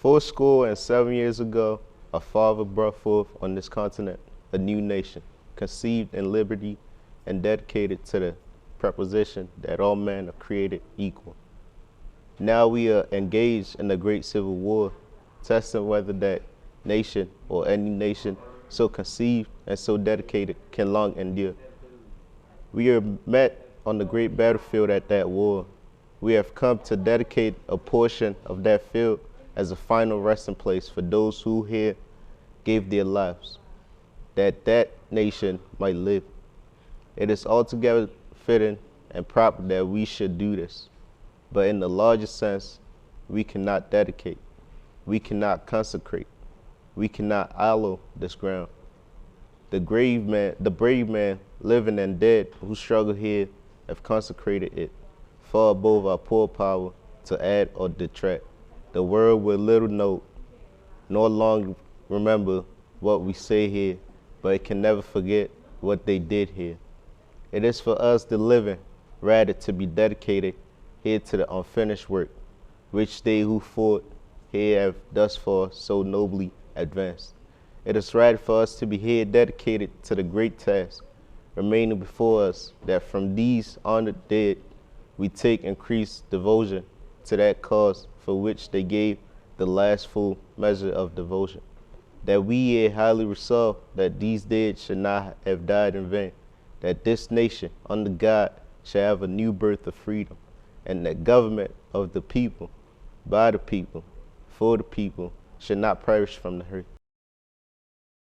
407 years ago, a father brought forth on this continent a new nation, conceived in liberty and dedicated to the proposition that all men are created equal. Now we are engaged in a great civil war, testing whether that nation or any nation so conceived and so dedicated can long endure. We are met on the great battlefield at that war. We have come to dedicate a portion of that field as a final resting place for those who here gave their lives, that that nation might live. It is altogether fitting and proper that we should do this. But in the larger sense, we cannot dedicate, we cannot consecrate, we cannot hallow this ground. The brave man, living and dead, who struggle here, have consecrated it, far above our poor power to add or detract. The world will little note, nor long remember what we say here, but it can never forget what they did here. It is for us, the living, rather to be dedicated here to the unfinished work, which they who fought here have thus far so nobly advanced. It is right for us to be here dedicated to the great task remaining before us, that from these honored dead we take increased devotion to that cause for which they gave the last full measure of devotion. That we here highly resolve that these dead should not have died in vain, that this nation under God shall have a new birth of freedom, and that government of the people, by the people, for the people, should not perish from the earth.